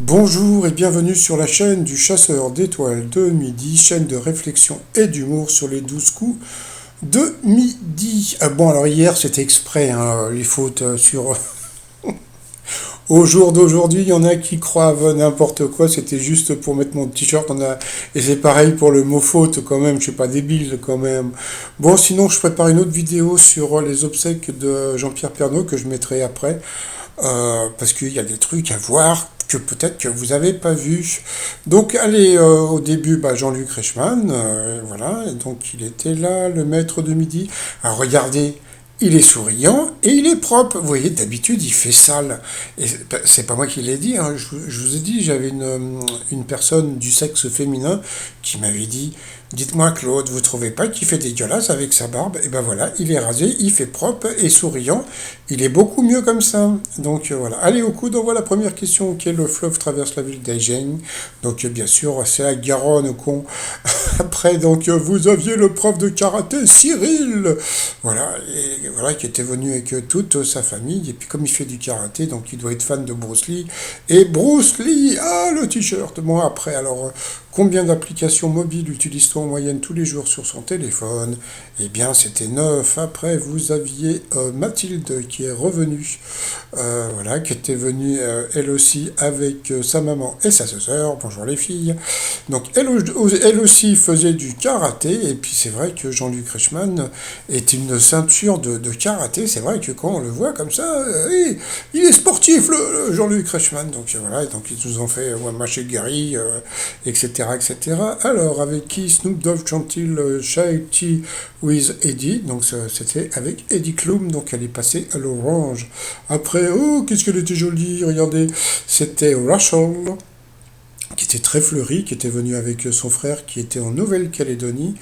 Bonjour et bienvenue sur la chaîne du chasseur d'étoiles de midi, chaîne de réflexion et d'humour sur les 12 coups de midi. Bon, alors hier c'était exprès, hein, les fautes sur... Au jour d'aujourd'hui, il y en a qui croient n'importe quoi, c'était juste pour mettre mon t-shirt. Et c'est pareil pour le mot faute quand même, je suis pas débile quand même. Bon, sinon je prépare une autre vidéo sur les obsèques de Jean-Pierre Pernaut que je mettrai après. Parce qu'il y a des trucs à voir que peut-être que vous n'avez pas vu. Donc allez, au début, Jean-Luc Reichmann, voilà, et donc il était là, le maître de midi. Alors regardez, il est souriant et il est propre. Vous voyez, d'habitude, il fait sale. Et c'est pas moi qui l'ai dit, hein. Je vous ai dit, j'avais une personne du sexe féminin qui m'avait dit, dites-moi Claude, vous trouvez pas qu'il fait dégueulasse avec sa barbe? Et ben voilà, il est rasé, il fait propre et souriant. Il est beaucoup mieux comme ça. Donc voilà. Allez, au coup d'envoi la première question. Quel fleuve traverse la ville d'Agen? Donc bien sûr, c'est la Garonne, con. Après, donc vous aviez le prof de karaté, Cyril. Voilà, et voilà, qui était venu avec toute sa famille. Et puis comme il fait du karaté, donc il doit être fan de Bruce Lee. Et Bruce Lee, ah, le t-shirt. Bon, après, alors, combien d'applications mobiles utilise-t-on en moyenne tous les jours sur son téléphone? Eh bien, c'était 9. Après, vous aviez Mathilde qui est revenue, voilà, qui était venue elle aussi avec sa maman et sa sœur. Bonjour les filles. Donc elle aussi faisait du karaté, et puis c'est vrai que Jean-Luc Reichmann est une ceinture de karaté. C'est vrai que quand on le voit comme ça, il est sportif, le Jean-Luc Reichmann. Donc voilà, donc ils nous ont fait Match et Gary, etc., etc. Alors, avec qui Snoop Dogg chante-t-il Shy Tea with Eddie? Donc c'était avec Eddie Klum, donc elle est passée à l'orange. Après, oh, qu'est-ce qu'elle était jolie, regardez, c'était Rachel, qui était très fleurie, qui était venue avec son frère qui était en Nouvelle-Calédonie.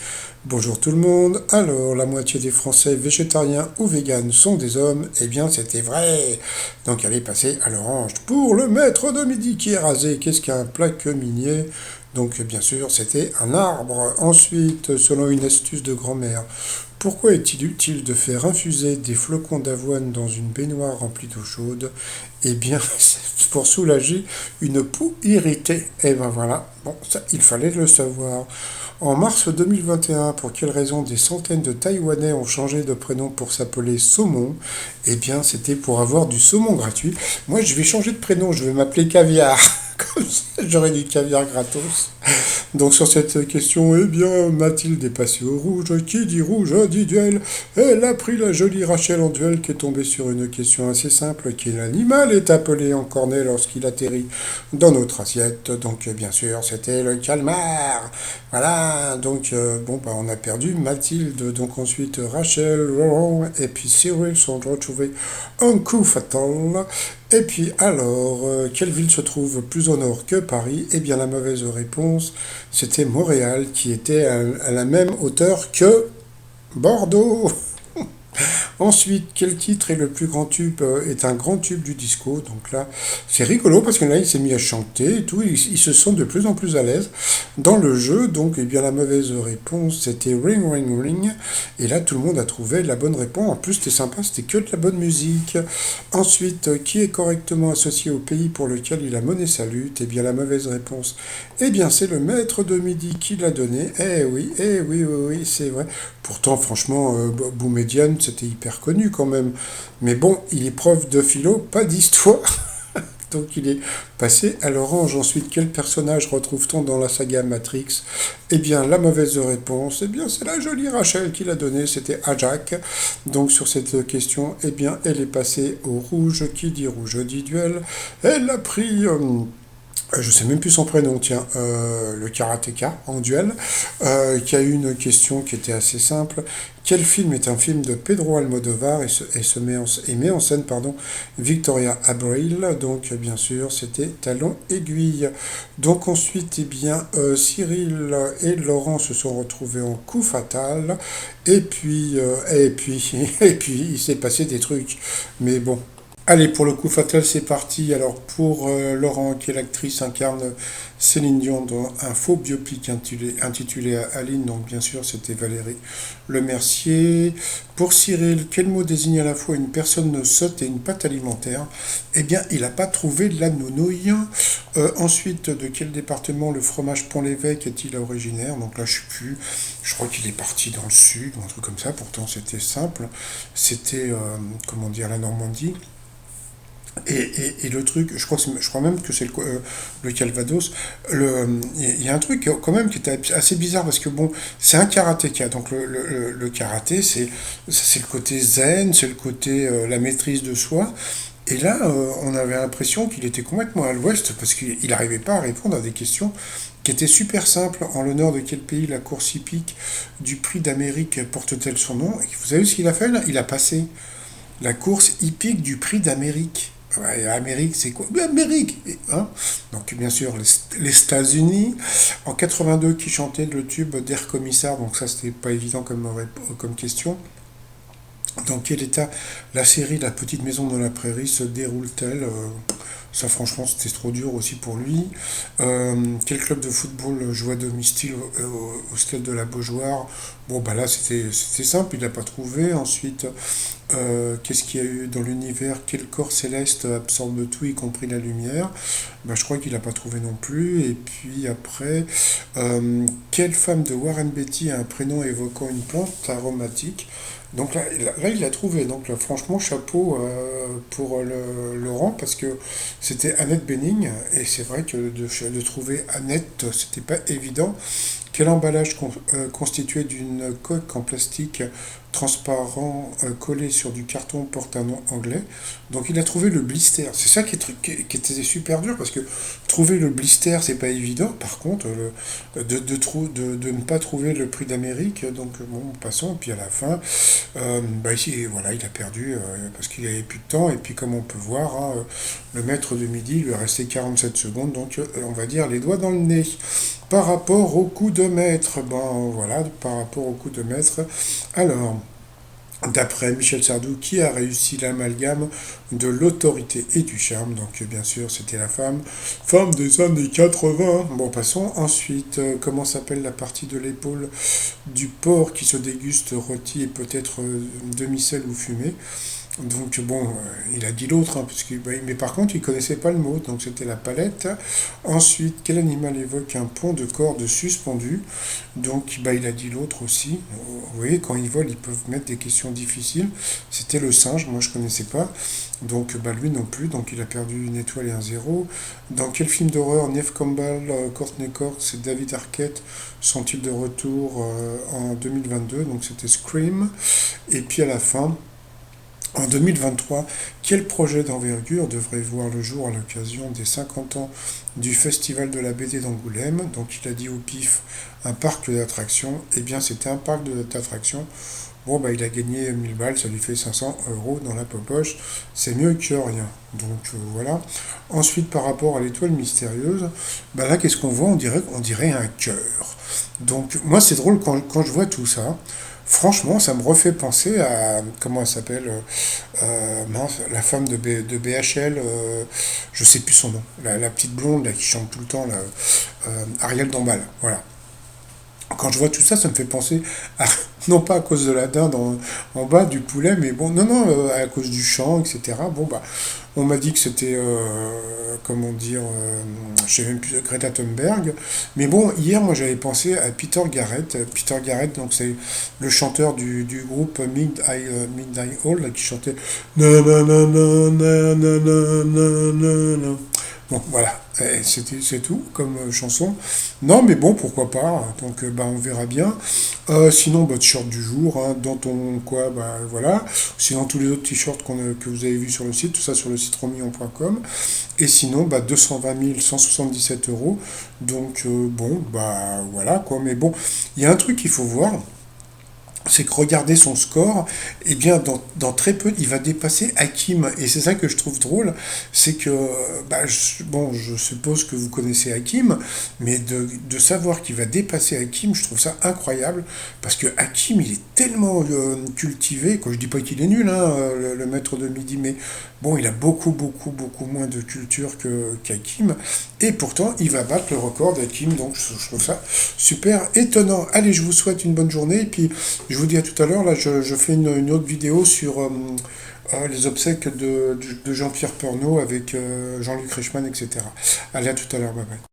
Bonjour tout le monde. Alors, la moitié des Français végétariens ou véganes sont des hommes. Eh bien, c'était vrai. Donc, elle est passée à l'orange. Pour le maître de midi qui est rasé, qu'est-ce qu'un plaque minier? Donc, bien sûr, c'était un arbre. Ensuite, selon une astuce de grand-mère, pourquoi est-il utile de faire infuser des flocons d'avoine dans une baignoire remplie d'eau chaude? Eh bien, c'est pour soulager une peau irritée. Et ben voilà, bon, ça, il fallait le savoir. En mars 2021, pour quelle raison des centaines de Taïwanais ont changé de prénom pour s'appeler Saumon? Eh bien, c'était pour avoir du saumon gratuit. Moi, je vais changer de prénom, je vais m'appeler Caviar. Comme ça, j'aurai du caviar gratos. Donc sur cette question, eh bien, Mathilde est passée au rouge. Qui dit rouge dit duel. Elle a pris la jolie Rachel en duel, qui est tombée sur une question assez simple. Quel animal est appelé en cornet lorsqu'il atterrit dans notre assiette? Donc bien sûr, c'était le calmar. Voilà, donc bon, on a perdu Mathilde. Donc ensuite, Rachel, Laurent et puis Cyril sont retrouvés un coup fatal. Et puis alors, quelle ville se trouve plus au nord que Paris? Eh bien, la mauvaise réponse, c'était Montréal, qui était à la même hauteur que Bordeaux. Ensuite, quel titre est le plus grand tube, est un grand tube du disco? Donc là, c'est rigolo parce que là, il s'est mis à chanter et tout. Il se sent de plus en plus à l'aise dans le jeu. Donc, eh bien, la mauvaise réponse, c'était Ring Ring Ring. Et là, tout le monde a trouvé la bonne réponse. En plus, c'était sympa, c'était que de la bonne musique. Ensuite, qui est correctement associé au pays pour lequel il a mené sa lutte? Eh bien, la mauvaise réponse, eh bien, c'est le maître de midi qui l'a donné. Eh oui, oui, oui, c'est vrai. Pourtant, franchement, Boumedienne, c'était hyper connu quand même. Mais bon, il est prof de philo, pas d'histoire. Donc il est passé à l'orange. Ensuite, quel personnage retrouve-t-on dans la saga Matrix? Eh bien, la mauvaise réponse, eh bien, c'est la jolie Rachel qui l'a donnée, c'était Ajak. Donc sur cette question, eh bien, elle est passée au rouge. Qui dit rouge dit duel. Elle a pris... je sais même plus son prénom, tiens, le karatéka en duel, qui a eu une question qui était assez simple. Quel film est un film de Pedro Almodovar et met en scène Victoria Abril? Donc bien sûr, c'était Talon Aiguille. Donc ensuite, eh bien, Cyril et Laurent se sont retrouvés en coup fatal. Et puis, et puis il s'est passé des trucs. Mais bon, Allez, pour le coup fatal, c'est parti. Alors, pour Laurent, qui est l'actrice, incarne Céline Dion dans un faux biopic intitulé Aline. Donc, bien sûr, c'était Valérie Lemercier. Pour Cyril, quel mot désigne à la fois une personne sotte et une pâte alimentaire? Eh bien, il n'a pas trouvé la nounouille. Ensuite, de quel département le fromage Pont-l'Évêque est-il originaire? Donc là, je ne sais plus. Je crois qu'il est parti dans le sud ou un truc comme ça. Pourtant, c'était simple. C'était, comment dire, la Normandie. Et le truc, je crois même que c'est le Calvados. Il y a un truc quand même qui était assez bizarre parce que bon, c'est un karatéka. Donc le karaté, c'est le côté zen, c'est le côté la maîtrise de soi. Et là, on avait l'impression qu'il était complètement à l'ouest parce qu'il n'arrivait pas à répondre à des questions qui étaient super simples. En l'honneur de quel pays la course hippique du prix d'Amérique porte-t-elle son nom? Et vous savez ce qu'il a fait là? Il a passé la course hippique du prix d'Amérique. Ouais, Amérique, c'est quoi? Mais Amérique, hein. Donc, bien sûr, les États-Unis. En 82, qui chantait le tube d'Air Commissar. Donc, ça, c'était pas évident comme question. Dans quel état la série La Petite Maison dans la Prairie se déroule-t-elle? Ça, franchement, c'était trop dur aussi pour lui. Quel club de football joue à domicile au stade de la Beaujoire? Bon, bah là, c'était simple, il n'a pas trouvé. Ensuite, qu'est-ce qu'il y a eu dans l'univers? Quel corps céleste absorbe tout, y compris la lumière? Bah, je crois qu'il n'a pas trouvé non plus. Et puis après, quelle femme de Warren Beatty a un prénom évoquant une plante aromatique? Donc là, il l'a trouvé. Donc là, franchement, chapeau pour Laurent, parce que c'était Annette Bening. Et c'est vrai que de trouver Annette, c'était pas évident. Quel emballage constitué d'une coque en plastique transparent collé sur du carton porte un nom anglais? Donc il a trouvé le blister. C'est ça qui était super dur parce que trouver le blister, c'est pas évident. Par contre, de ne pas trouver le prix d'Amérique, donc bon, passons. Et puis à la fin, bah ici, voilà, il a perdu parce qu'il avait plus de temps. Et puis comme on peut voir, hein, le maître de midi, il lui est resté 47 secondes. Donc on va dire les doigts dans le nez. Par rapport au coup de maître, ben voilà, par rapport au coup de maître. Alors, d'après Michel Sardou, qui a réussi l'amalgame de l'autorité et du charme? Donc bien sûr, c'était la femme des années 80. Bon, passons. Ensuite, comment s'appelle la partie de l'épaule du porc qui se déguste rôti et peut-être demi-sel ou fumé? Donc bon, il a dit l'autre, hein, mais par contre, il connaissait pas le mot, donc c'était la palette. Ensuite, quel animal évoque un pont de corde suspendu? Donc bah, il a dit l'autre aussi. Vous voyez, quand ils volent, ils peuvent mettre des questions difficiles. C'était le singe, moi je connaissais pas. Donc bah, lui non plus, donc il a perdu une étoile et un zéro. Dans quel film d'horreur Neve Campbell, Courtney Cox et David Arquette sont-ils de retour en 2022? Donc c'était Scream. Et puis à la fin, en 2023, quel projet d'envergure devrait voir le jour à l'occasion des 50 ans du Festival de la BD d'Angoulême? Donc il a dit au pif un parc d'attractions. Eh bien c'était un parc d'attractions. Bon bah il a gagné 1000 balles, ça lui fait 500 € dans la poche. C'est mieux que rien. Donc voilà. Ensuite par rapport à l'étoile mystérieuse, bah là qu'est-ce qu'on voit? On dirait un cœur. Donc moi c'est drôle quand je vois tout ça. Franchement, ça me refait penser à, comment elle s'appelle, mince, la femme de BHL, je sais plus son nom, la petite blonde là, qui chante tout le temps, là, Ariel Dombal, voilà. Quand je vois tout ça, ça me fait penser, à, non pas à cause de la dinde en bas du poulet, mais bon, non, non, à cause du chant, etc. Bon, bah, on m'a dit que c'était, comment dire, je sais même plus, Greta Thunberg. Mais bon, hier, moi, j'avais pensé à Peter Garrett. Peter Garrett, donc c'est le chanteur du groupe Midnight Hall, là, qui chantait na na na na na na na na na na. Bon, voilà, c'est tout comme chanson. Non, mais bon, pourquoi pas. Donc, bah, on verra bien. Sinon, bah, t-shirt du jour, hein, dans ton quoi, bah voilà. Sinon, tous les autres t-shirts que vous avez vus sur le site, tout ça sur le site romillon.com. Et sinon, bah, 220 177 €. Donc, bon, bah voilà quoi. Mais bon, il y a un truc qu'il faut voir, c'est que regardez son score, et bien dans très peu, il va dépasser Hakim. Et c'est ça que je trouve drôle, c'est que, bah, bon, je suppose que vous connaissez Hakim, mais de savoir qu'il va dépasser Hakim, je trouve ça incroyable, parce que Hakim, il est tellement cultivé, quand je dis pas qu'il est nul, hein, le maître de midi, mais bon, il a beaucoup, beaucoup, beaucoup moins de culture qu'Hakim, et pourtant, il va battre le record d'Hakim, donc je trouve ça super étonnant. Allez, je vous souhaite une bonne journée, et puis je vous dis à tout à l'heure, là je fais une autre vidéo sur les obsèques de Jean-Pierre Pernaut avec Jean-Luc Reichmann, etc. Allez, à tout à l'heure, bye bye.